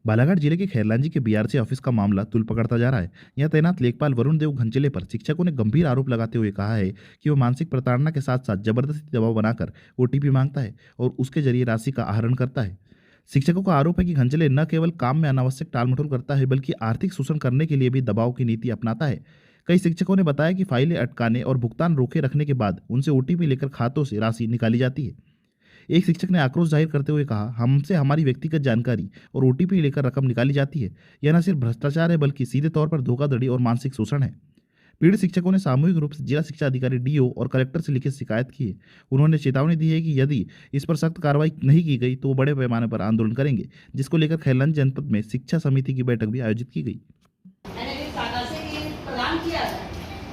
बालाघाट जिले के खैरलांजी के बीआरसी ऑफिस का मामला तुल पकड़ता जा रहा है। यहाँ तैनात लेखपाल वरुण देव घनचिले पर शिक्षकों ने गंभीर आरोप लगाते हुए कहा है कि वो मानसिक प्रताड़ना के साथ साथ जबरदस्ती दबाव बनाकर ओटीपी मांगता है और उसके जरिए राशि का आहरण करता है। शिक्षकों का आरोप है कि घनचिले न केवल काम में अनावश्यक टालमटोल करता है बल्कि आर्थिक शोषण करने के लिए भी दबाव की नीति अपनाता है। कई शिक्षकों ने बताया कि फाइलें अटकाने और भुगतान रोके रखने के बाद उनसे ओटीपी लेकर खातों से राशि निकाली जाती है। एक शिक्षक ने आक्रोश जाहिर करते हुए कहा, हमसे हमारी व्यक्तिगत जानकारी और ओटीपी लेकर रकम निकाली जाती है। यह न सिर्फ भ्रष्टाचार है बल्कि सीधे तौर पर धोखाधड़ी और मानसिक शोषण है। पीड़ित शिक्षकों ने सामूहिक रूप से जिला शिक्षा अधिकारी डीओ और कलेक्टर से लिखित शिकायत की है। उन्होंने चेतावनी दी है कि यदि इस पर सख्त कार्रवाई नहीं की गई तो वो बड़े पैमाने पर आंदोलन करेंगे, जिसको लेकर खैरलांज जनपद में शिक्षा समिति की बैठक भी आयोजित की गई। मैंने काका से ये प्रदान किया था।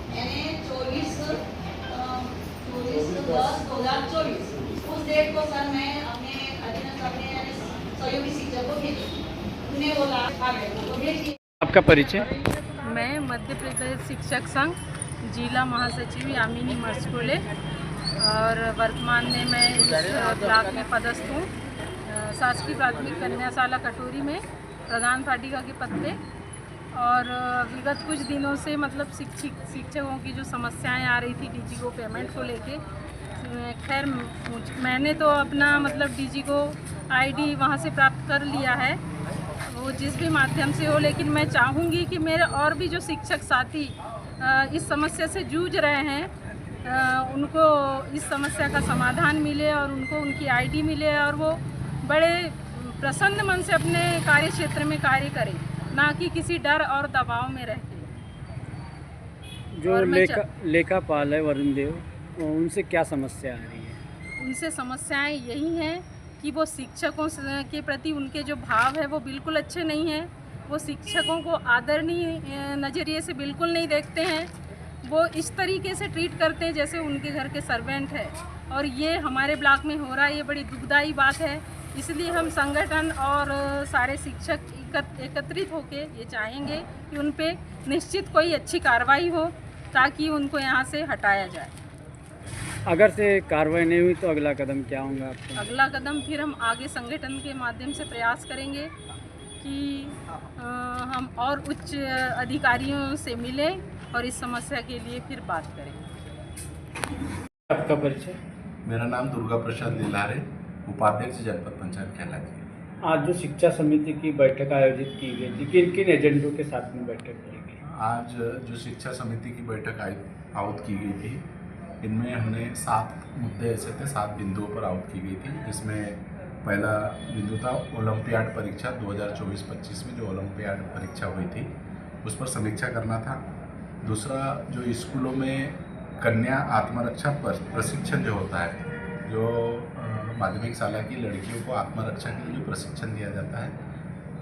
मैंने 24/10/2024 उस डेट को सर मैं अपने अधीनस्थ अपने सहयोगी शिक्षक को भेजी। उन्हें बोला तो भेजिए। आपका परिचय? मैं मध्य प्रदेश शिक्षक संघ जिला महासचिव यामिनी मर्सकोले और वर्तमान में मैं इस ब्लॉक में पदस्थ हूँ। शासकीय प्राथमिक कन्याशाला कटोरी में प्रधान पाठिका के पद पे। और विगत कुछ दिनों से मतलब शिक्षकों की जो समस्याएं आ रही थी डीजी को पेमेंट को लेके, खैर मैंने तो अपना मतलब डीजी को आईडी वहाँ से प्राप्त कर लिया है, वो जिस भी माध्यम से हो, लेकिन मैं चाहूँगी कि मेरे और भी जो शिक्षक साथी इस समस्या से जूझ रहे हैं उनको इस समस्या का समाधान मिले और उनको उनकी आईडी मिले और वो बड़े प्रसन्न मन से अपने कार्य क्षेत्र में कार्य करें, ना कि किसी डर और दबाव में रह के। जो लेखापाल है वरुण देव, उनसे क्या समस्या आ रही है? उनसे समस्याएं यही हैं कि वो शिक्षकों के प्रति उनके जो भाव है वो बिल्कुल अच्छे नहीं हैं। वो शिक्षकों को आदरणीय नज़रिए से बिल्कुल नहीं देखते हैं। वो इस तरीके से ट्रीट करते हैं जैसे उनके घर के सर्वेंट है, और ये हमारे ब्लॉक में हो रहा है। ये बड़ी दुखदायी बात है। इसलिए हम संगठन और सारे शिक्षक एकत्रित होकर ये चाहेंगे कि उन पे निश्चित कोई अच्छी कार्रवाई हो ताकि उनको यहाँ से हटाया जाए। अगर से कार्रवाई नहीं हुई तो अगला कदम क्या होगा आपका? अगला कदम फिर हम आगे संगठन के माध्यम से प्रयास करेंगे कि हम और उच्च अधिकारियों से मिलें और इस समस्या के लिए फिर बात करेंगे। आपका परिचय? मेरा नाम दुर्गा प्रसाद लीलारे, उपाध्यक्ष जनपद पंचायत खैरलांजी। आज जो शिक्षा समिति की बैठक आयोजित की गई थी, किन किन एजेंडों के साथ में बैठक की गई? आज जो शिक्षा समिति की बैठक आहूत की गई थी, इनमें हमने 7 मुद्दे ऐसे थे, 7 बिंदुओं पर आहूत की गई थी। जिसमें पहला बिंदु था ओलंपियाड परीक्षा 2024-25 में जो ओलंपियाड परीक्षा हुई थी उस पर समीक्षा करना था। दूसरा, जो स्कूलों में कन्या आत्मरक्षा प्रशिक्षण जो होता है, जो माध्यमिक शाला की लड़कियों को आत्मरक्षा के लिए जो प्रशिक्षण दिया जाता है,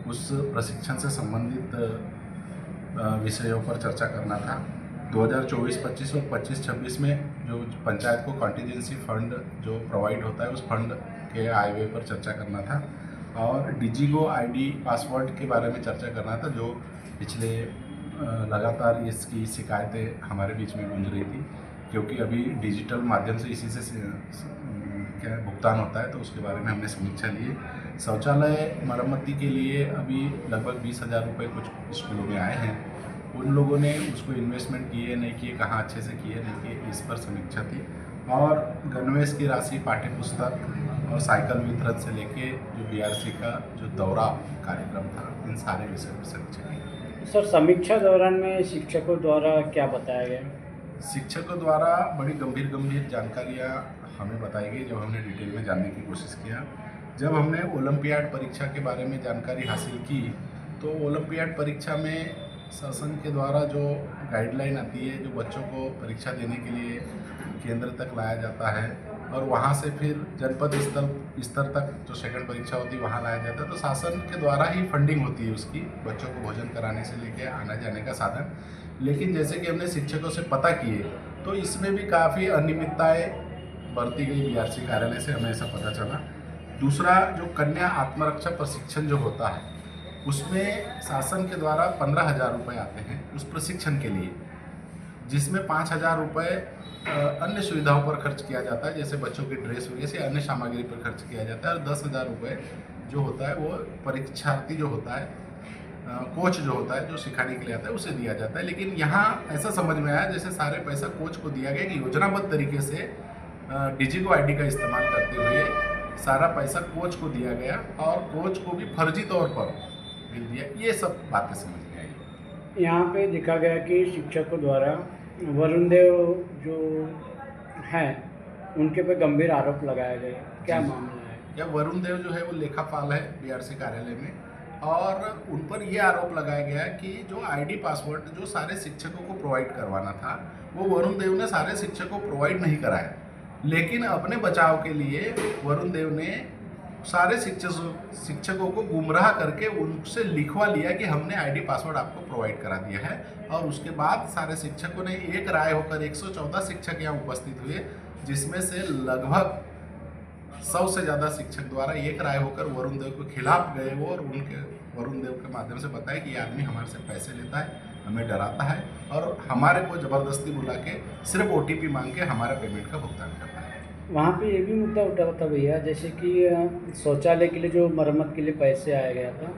उस प्रशिक्षण से संबंधित विषयों पर चर्चा करना था। 2024-25 और 25-26 में जो पंचायत को कॉन्टीजेंसी फंड जो प्रोवाइड होता है उस फंड के आय व्यय पर चर्चा करना था। और डिजिगो आईडी पासवर्ड के बारे में चर्चा करना था, जो पिछले लगातार इसकी शिकायतें हमारे बीच में गूंज रही थी, क्योंकि अभी डिजिटल माध्यम से इसी से क्या भुगतान होता है, तो उसके बारे में हमने समीक्षा ली है। शौचालय मरम्मती के लिए अभी लगभग 20,000 रुपये कुछ स्कूलों में आए हैं। उन लोगों ने उसको इन्वेस्टमेंट किए नहीं किए, कहाँ अच्छे से किए नहीं किए, इस पर समीक्षा थी। और गणवेश की राशि, पाठ्य पुस्तक और साइकिल वितरण से लेके जो बीआरसी का जो दौरा कार्यक्रम था, इन सारे विषयों पर समीक्षा की। सर, समीक्षा दौरान में शिक्षकों द्वारा क्या बताया गया? शिक्षकों द्वारा बड़ी गंभीर जानकारियाँ हमें बताई गई, जब हमने डिटेल में जानने की कोशिश किया। जब हमने ओलंपियाड परीक्षा के बारे में जानकारी हासिल की, तो ओलंपियाड परीक्षा में शासन के द्वारा जो गाइडलाइन आती है, जो बच्चों को परीक्षा देने के लिए केंद्र तक लाया जाता है और वहाँ से फिर जनपद स्तर तक जो सेकंड परीक्षा होती है वहाँ लाया जाता है, तो शासन के द्वारा ही फंडिंग होती है उसकी, बच्चों को भोजन कराने से लेके आने जाने का साधन। लेकिन जैसे कि हमने शिक्षकों से पता किए तो इसमें भी काफ़ी अनियमितताएँ बरती गई बीआरसी कार्यालय से, हमें ऐसा पता चला। दूसरा, जो कन्या आत्मरक्षा प्रशिक्षण जो होता है उसमें शासन के द्वारा 15,000 रुपये आते हैं उस प्रशिक्षण के लिए, जिसमें 5,000 रुपये अन्य सुविधाओं पर खर्च किया जाता है, जैसे बच्चों की ड्रेस वगैरह से अन्य सामग्री पर खर्च किया जाता है, और 10,000 रुपये जो होता है वो परीक्षार्थी जो होता है, कोच जो होता है, जो सिखाने के लिए आता है, उसे दिया जाता है। लेकिन यहाँ ऐसा समझ में आया जैसे सारे पैसा कोच को दिया गया कि योजनाबद्ध तरीके से डिजिगो आईडी का इस्तेमाल करते हुए सारा पैसा कोच को दिया गया और कोच को भी फर्जी तौर पर मिल दिया। ये सब बातें समझ में आई। यहाँ पे देखा गया कि शिक्षकों द्वारा वरुण देव जो हैं उनके पे गंभीर आरोप लगाए गए, क्या जी। मामला है? या वरुण देव जो है वो लेखापाल है बीआरसी कार्यालय में, और उन पर ये आरोप लगाया गया कि जो आईडी पासवर्ड जो सारे शिक्षकों को प्रोवाइड करवाना था वो वरुण देव ने सारे शिक्षकों को प्रोवाइड नहीं कराया। लेकिन अपने बचाव के लिए वरुण देव ने सारे शिक्षकों को गुमराह करके उनसे लिखवा लिया कि हमने आईडी पासवर्ड आपको प्रोवाइड करा दिया है, और उसके बाद सारे शिक्षकों ने एक राय होकर 114 शिक्षक यहाँ उपस्थित हुए, जिसमें से लगभग 100 से ज़्यादा शिक्षक द्वारा एक राय होकर वरुण देव के खिलाफ गए वो, और उनके वरुण देव के माध्यम से बताया कि ये आदमी हमारे से पैसे लेता है, हमें डराता है और हमारे को ज़बरदस्ती बुला के सिर्फ OTP मांग के हमारे पेमेंट का भुगतान करता है। वहाँ पे ये भी मुद्दा उठा था भैया, जैसे कि शौचालय के लिए जो मरम्मत के लिए पैसे आया गया था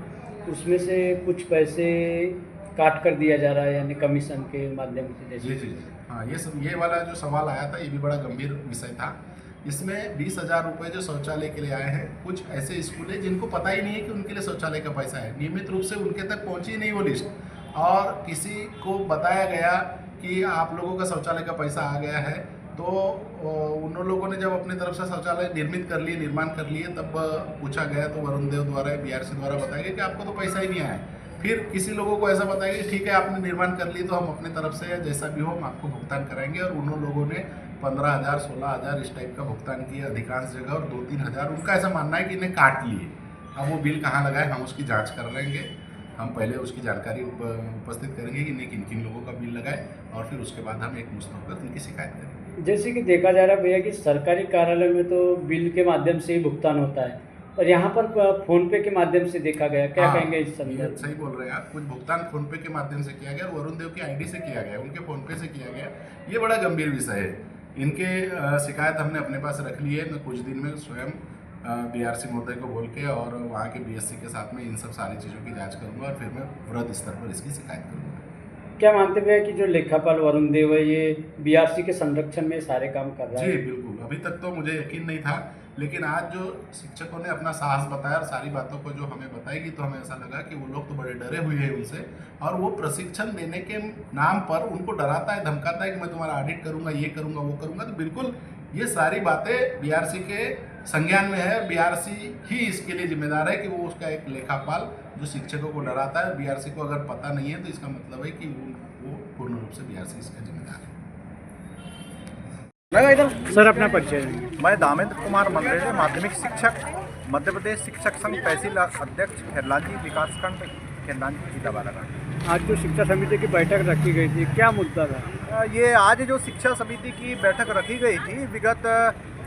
उसमें से कुछ पैसे काट कर दिया जा रहा है, यानी कमीशन के माध्यम से जैसे। जी जी जी, हाँ, ये वाला जो सवाल आया था ये भी बड़ा गंभीर विषय था। इसमें 20,000 रुपये जो शौचालय के लिए आए हैं, कुछ ऐसे स्कूल हैं जिनको पता ही नहीं है कि उनके लिए शौचालय का पैसा है, नियमित रूप से उनके तक पहुंची नहीं वो लिस्ट, और किसी को बताया गया कि आप लोगों का शौचालय का पैसा आ गया है, तो उन लोगों ने जब अपनी तरफ से शौचालय निर्माण कर लिए तब पूछा गया तो वरुण देव द्वारा बीआरसी द्वारा बताया गया कि आपको तो पैसा ही नहीं आया। फिर किसी लोगों को ऐसा बताया कि ठीक है आपने निर्माण कर ली तो हम अपनी तरफ से जैसा भी हो हम आपको भुगतान कराएंगे, और उन लोगों ने 15,000 16,000 इस टाइप का भुगतान किया अधिकांश जगह, और 2-3 हज़ार उनका ऐसा मानना है कि इन्हें काट लिए। अब वो बिल कहाँ लगाए हम उसकी जाँच कर रहेंगे, हम पहले उसकी जानकारी उपस्थित करेंगे कि इन्हें किन किन लोगों का बिल लगाए, और फिर उसके बाद हम एक मुश्त होकर उनकी शिकायत करेंगे। जैसे कि देखा जा रहा है भैया कि सरकारी कार्यालय में तो बिल के माध्यम से ही भुगतान होता है, और यहाँ पर फ़ोन पे के माध्यम से देखा गया, क्या कहेंगे इस संदर्भ में? सही बोल रहे हैं आप, कुछ भुगतान फ़ोन पे के माध्यम से किया गया और वरुण देव की आईडी से किया गया, उनके फ़ोन पे से किया गया। ये बड़ा गंभीर विषय है। इनके शिकायत हमने अपने पास रख ली है। मैं कुछ दिन में स्वयं बीआरसी महोदय को बोल के और वहाँ के बीएससी के साथ में इन सब सारी चीज़ों की जाँच करूँगा, और फिर मैं वृहद स्तर पर इसकी शिकायत करूँगा। क्या मानते हुए कि जो लेखापाल वरुण देव है ये बीआरसी के संरक्षण में सारे काम कर रहा है? जी बिल्कुल, अभी तक तो मुझे यकीन नहीं था, लेकिन आज जो शिक्षकों ने अपना साहस बताया और सारी बातों को जो हमें बताएगी तो हमें ऐसा लगा कि वो लोग तो बड़े डरे हुए हैं उनसे, और वो प्रशिक्षण देने के नाम पर उनको डराता है, धमकाता है कि मैं तुम्हारा ऑडिट करूँगा, ये करूँगा, वो करूँगा। तो बिल्कुल ये सारी बातें बीआरसी के संज्ञान में है। बीआरसी ही इसके लिए जिम्मेदार है कि वो उसका एक लेखापाल जो शिक्षकों को डराता है, बीआरसी को अगर पता नहीं है तो इसका मतलब है कि वो पूर्ण रूप से बीआरसी इसका जिम्मेदार है। सर अपना परिचय देंगे। मैं दामेंद्र कुमार मंडलेले, माध्यमिक शिक्षक, मध्य प्रदेश शिक्षक संघ तहसील अध्यक्ष, खिरलांजी विकासखंड, खिरलांजी, जिला बालाघाट। आज जो शिक्षा समिति की बैठक रखी गई थी, क्या मुद्दा था? ये आज जो शिक्षा समिति की बैठक रखी गई थी, विगत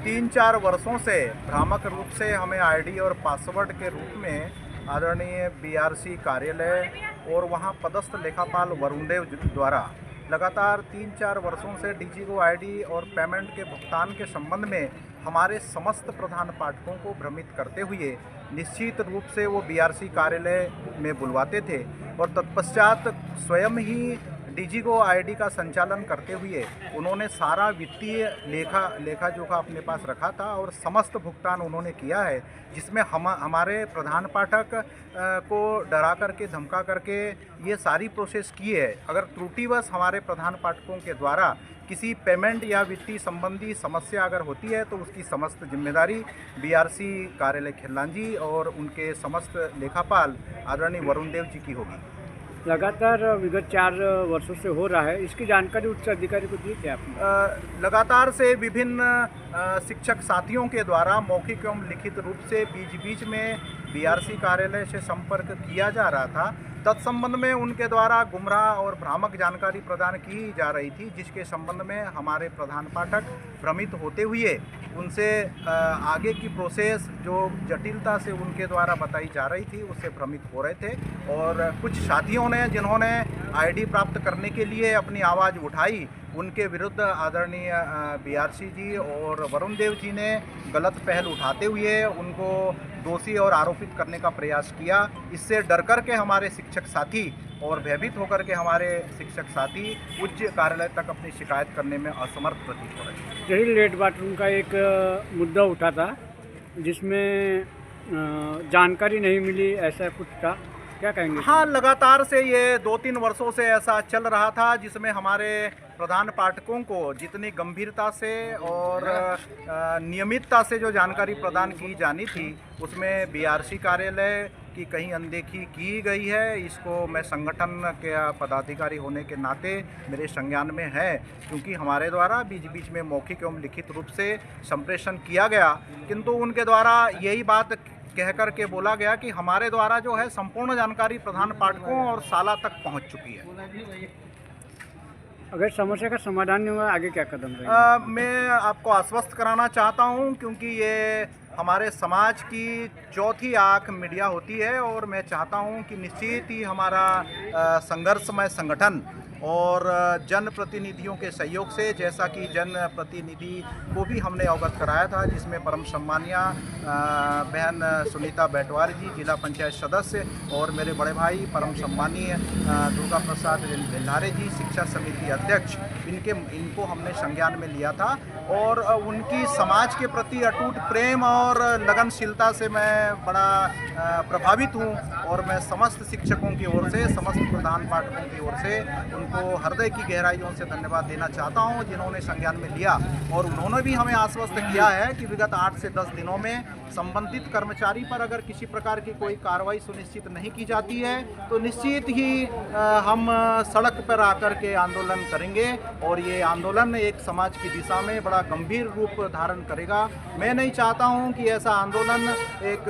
3-4 वर्षों से भ्रामक रूप से हमें आईडी और पासवर्ड के रूप में आदरणीय बीआरसी कार्यालय और वहाँ पदस्थ लेखापाल वरुण देव द्वारा लगातार 3-4 वर्षों से डिजिगो आईडी और पेमेंट के भुगतान के संबंध में हमारे समस्त प्रधान पाठकों को भ्रमित करते हुए निश्चित रूप से वो बीआरसी कार्यालय में बुलवाते थे, और तत्पश्चात स्वयं ही डिजिगो आईडी का संचालन करते हुए उन्होंने सारा वित्तीय लेखा जोखा अपने पास रखा था और समस्त भुगतान उन्होंने किया है, जिसमें हमारे प्रधान पाठक को डरा करके धमका करके ये सारी प्रोसेस की है। अगर त्रुटिवश हमारे प्रधान पाठकों के द्वारा किसी पेमेंट या वित्तीय संबंधी समस्या अगर होती है तो उसकी समस्त जिम्मेदारी बीआरसी कार्यालय खिरलांजी और उनके समस्त लेखापाल आदरणीय वरुण देव जी की होगी। लगातार विगत 4 वर्षों से हो रहा है, इसकी जानकारी उच्च अधिकारी को दी क्या आपने? लगातार से विभिन्न शिक्षक साथियों के द्वारा मौखिक एवं लिखित रूप से बीच में बीआरसी कार्यालय से संपर्क किया जा रहा था। तत्संबंध में उनके द्वारा गुमराह और भ्रामक जानकारी प्रदान की जा रही थी, जिसके संबंध में हमारे प्रधान पाठक भ्रमित होते हुए उनसे आगे की प्रोसेस जो जटिलता से उनके द्वारा बताई जा रही थी उससे भ्रमित हो रहे थे। और कुछ साथियों ने जिन्होंने आईडी प्राप्त करने के लिए अपनी आवाज़ उठाई, उनके विरुद्ध आदरणीय बीआरसी जी और वरुण देव जी ने गलत पहल उठाते हुए उनको दोषी और आरोपित करने का प्रयास किया। इससे डर कर के हमारे शिक्षक साथी और भयभीत होकर के हमारे शिक्षक साथी उच्च कार्यालय तक अपनी शिकायत करने में असमर्थ प्रतीत हो रहे हैं। यही लेट बाथरूम का एक मुद्दा उठा था जिसमें जानकारी नहीं मिली, ऐसा कुछ था, क्या कहेंगे? हाँ, लगातार से ये 2-3 वर्षों से ऐसा चल रहा था जिसमें हमारे प्रधान पाठकों को जितनी गंभीरता से और नियमितता से जो जानकारी प्रदान की जानी थी उसमें बीआरसी कार्यालय की कहीं अनदेखी की गई है। इसको मैं संगठन के पदाधिकारी होने के नाते मेरे संज्ञान में है, क्योंकि हमारे द्वारा बीच बीच में मौखिक एवं लिखित रूप से संप्रेषण किया गया, किंतु उनके द्वारा यही बात कह कर के बोला गया कि हमारे द्वारा जो है संपूर्ण जानकारी प्रधान पाठकों और शाला तक पहुंच चुकी है। अगर समस्या का समाधान नहीं हुआ, आगे क्या कदम रहेगा? मैं आपको आश्वस्त कराना चाहता हूं, क्योंकि ये हमारे समाज की चौथी आंख मीडिया होती है और मैं चाहता हूं कि निश्चित ही हमारा संघर्षमय संगठन और जनप्रतिनिधियों के सहयोग से, जैसा कि जनप्रतिनिधि को भी हमने अवगत कराया था, जिसमें परम सम्मानिया बहन सुनीता बैटवारी जी जिला पंचायत सदस्य और मेरे बड़े भाई परम सम्मानीय दुर्गा प्रसाद लिल्हारे जी शिक्षा समिति अध्यक्ष, इनको हमने संज्ञान में लिया था और उनकी समाज के प्रति अटूट प्रेम और लगनशीलता से मैं बड़ा प्रभावित हूँ और मैं समस्त शिक्षकों की ओर से, समस्त प्रधान पाठकों की ओर से उनको हृदय की गहराइयों से धन्यवाद देना चाहता हूं जिन्होंने संज्ञान में लिया। और उन्होंने भी हमें आश्वस्त किया है कि विगत 8 से 10 दिनों में संबंधित कर्मचारी पर अगर किसी प्रकार की कोई कार्रवाई सुनिश्चित नहीं की जाती है तो निश्चित ही हम सड़क पर आकर के आंदोलन करेंगे और ये आंदोलन एक समाज की दिशा में बड़ा गंभीर रूप धारण करेगा। मैं नहीं चाहता हूं कि ऐसा आंदोलन एक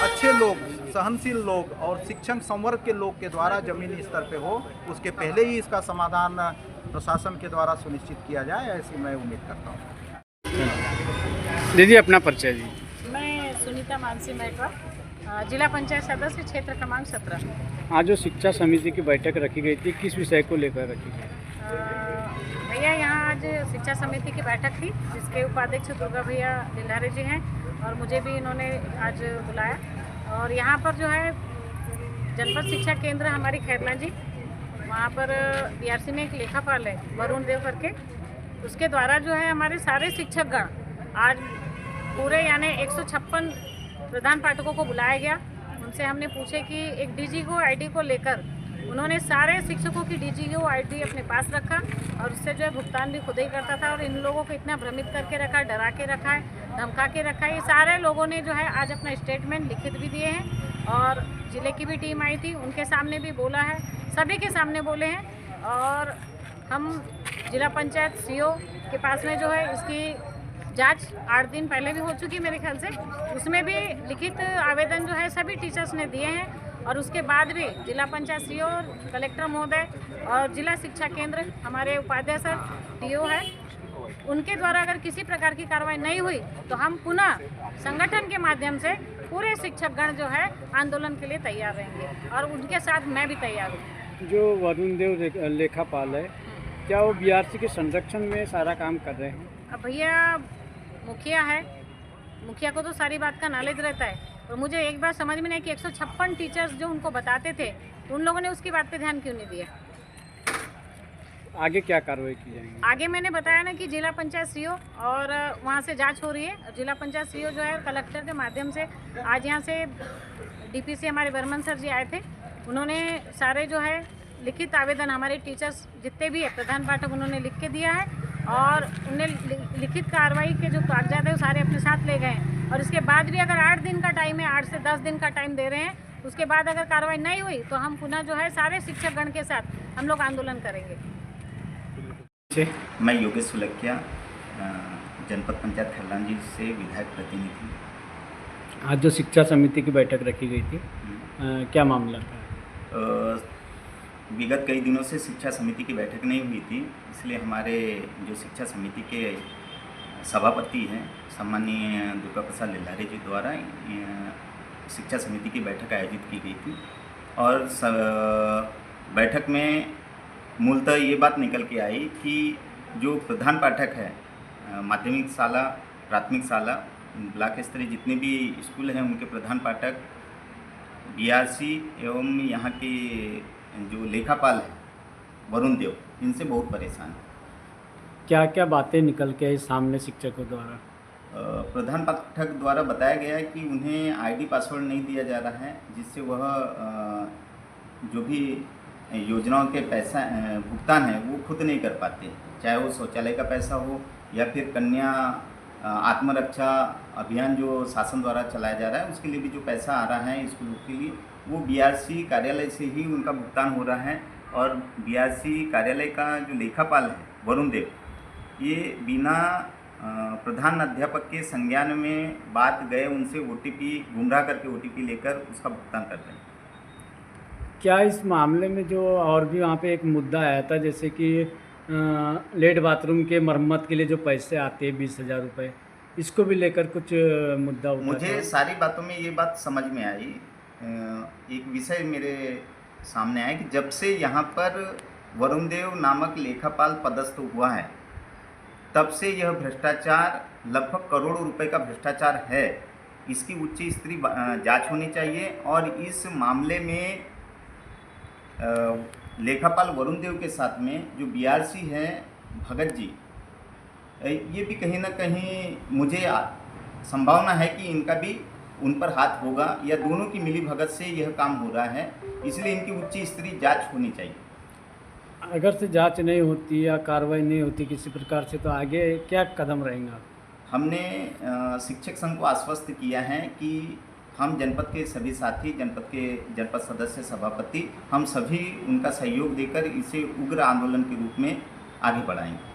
अच्छे लोग, सहनशील लोग और शिक्षण संवर्ग के लोग के द्वारा जमीनी स्तर पे हो, उसके पहले ही इसका समाधान प्रशासन के द्वारा सुनिश्चित किया जाए, ऐसी मैं उम्मीद करता हूँ। दीदी अपना परिचय जी। मैं सुनीता मानसी मेहता, जिला पंचायत सदस्य, क्षेत्र क्रमांक 17। आज जो शिक्षा समिति की बैठक रखी गई थी, किस विषय को लेकर रखी गई? भैया यहाँ आज शिक्षा समिति की बैठक थी जिसके उपाध्यक्ष दुर्गा भैया लिल्हारे जी हैं और मुझे भी इन्होंने आज बुलाया। और यहाँ पर जो है जनपद शिक्षा केंद्र हमारी खैरला जी, वहाँ पर बीआरसी में एक लेखापाल है वरुण देव करके, उसके द्वारा जो है हमारे सारे शिक्षकगण आज पूरे यानी 156 प्रधान पाठकों को बुलाया गया। उनसे हमने पूछे कि एक डीजीओ आईडी को लेकर उन्होंने सारे शिक्षकों की डीजीओ आईडी अपने पास रखा और उससे जो है भुगतान भी खुद ही करता था और इन लोगों को इतना भ्रमित करके रखा, डरा के रखा है, धमका के रखा है। ये सारे लोगों ने जो है आज अपना स्टेटमेंट लिखित भी दिए हैं और जिले की भी टीम आई थी, उनके सामने भी बोला है, सभी के सामने बोले हैं। और हम जिला पंचायत सीओ के पास में जो है इसकी जांच 8 दिन पहले भी हो चुकी मेरे ख्याल से, उसमें भी लिखित आवेदन जो है सभी टीचर्स ने दिए हैं और उसके बाद भी जिला पंचायत सीओ, कलेक्टर महोदय और जिला शिक्षा केंद्र हमारे उपाध्याय सर टीओ है, उनके द्वारा अगर किसी प्रकार की कार्रवाई नहीं हुई तो हम पुनः संगठन के माध्यम से पूरे शिक्षकगण जो है आंदोलन के लिए तैयार रहेंगे और उनके साथ मैं भी तैयार हूँ। जो वरुण देव लेखापाल है, क्या वो बीआरसी के संरक्षण में सारा काम कर रहे हैं? अब भैया मुखिया है, मुखिया को तो सारी बात का नॉलेज रहता है, और मुझे एक बार समझ में नहीं कि 156 टीचर्स जो उनको बताते थे उन लोगों ने उसकी बात पे ध्यान क्यों नहीं दिया। आगे क्या कार्रवाई की जाएगी? आगे मैंने बताया ना कि जिला पंचायत सीओ और वहाँ से जांच हो रही है। जिला पंचायत सीओ जो है कलेक्टर के माध्यम से आज यहाँ से डीपीसी हमारे बर्मन सर जी आए थे, उन्होंने सारे जो है लिखित आवेदन हमारे टीचर्स जितने भी है प्रधान पाठक उन्होंने लिख के दिया है और उन्हें लिखित कार्रवाई के जो कागजात है वो सारे अपने साथ ले गए हैं। और इसके बाद भी अगर 8 दिन का टाइम है, 8 से 10 दिन का टाइम दे रहे हैं, उसके बाद अगर कार्रवाई नहीं हुई तो हम पुनः जो है सारे शिक्षकगण के साथ हम लोग आंदोलन करेंगे। मैं योगेश सुलखिया, जनपद पंचायत खैरला जी से विधायक प्रतिनिधि। आज जो शिक्षा समिति की बैठक रखी गई थी, क्या मामला था? विगत कई दिनों से शिक्षा समिति की बैठक नहीं हुई थी, इसलिए हमारे जो शिक्षा समिति के सभापति हैं सम्माननीय दुर्गा प्रसाद लिल्हारे जी द्वारा शिक्षा समिति की बैठक आयोजित की गई थी और बैठक में मूलतः ये बात निकल के आई कि जो प्रधान पाठक है माध्यमिक शाला, प्राथमिक शाला, ब्लॉक स्तरीय जितने भी स्कूल हैं उनके प्रधान पाठक बीआरसी एवं यहाँ के जो लेखापाल हैं वरुण देव, इनसे बहुत परेशान है। क्या क्या बातें निकल के आई सामने शिक्षकों द्वारा? प्रधान पाठक द्वारा बताया गया है कि उन्हें आईडी पासवर्ड नहीं दिया जा रहा है, जिससे वह जो भी योजनाओं के पैसा भुगतान है वो खुद नहीं कर पाते, चाहे वो शौचालय का पैसा हो या फिर कन्या आत्मरक्षा अभियान जो शासन द्वारा चलाया जा रहा है उसके लिए भी जो पैसा आ रहा है स्कूलों के लिए वो बीआरसी कार्यालय से ही उनका भुगतान हो रहा है। और बीआरसी कार्यालय का जो लेखापाल है वरुण देव, ये बिना प्रधान अध्यापक के संज्ञान में बात गए उनसे ओटीपी गुमराह करके ओटीपी लेकर उसका भुगतान कर रहे हैं। क्या इस मामले में जो और भी वहाँ पे एक मुद्दा आया था, जैसे कि लेट बाथरूम के मरम्मत के लिए जो पैसे आते हैं 20,000 रुपये, इसको भी लेकर कुछ मुद्दा उठा मुझे सारी बातों में ये बात समझ में आई। एक विषय मेरे सामने आया कि जब से यहाँ पर वरुण देव नामक लेखापाल पदस्थ हुआ है तब से यह भ्रष्टाचार लगभग करोड़ों रुपए का भ्रष्टाचार है। इसकी उच्च स्तरीय जांच होनी चाहिए और इस मामले में लेखापाल वरुण देव के साथ में जो बीआरसी है भगत जी, ये भी कहीं ना कहीं मुझे संभावना है कि इनका भी उन पर हाथ होगा या दोनों की मिली भगत से यह काम हो रहा है, इसलिए इनकी उच्च स्तरीय जांच होनी चाहिए। अगर से जांच नहीं होती या कार्रवाई नहीं होती किसी प्रकार से, तो आगे क्या कदम रहेगा? हमने शिक्षक संघ को आश्वस्त किया है कि हम जनपद के सभी साथी, जनपद सदस्य, सभापति, हम सभी उनका सहयोग देकर इसे उग्र आंदोलन के रूप में आगे बढ़ाएंगे।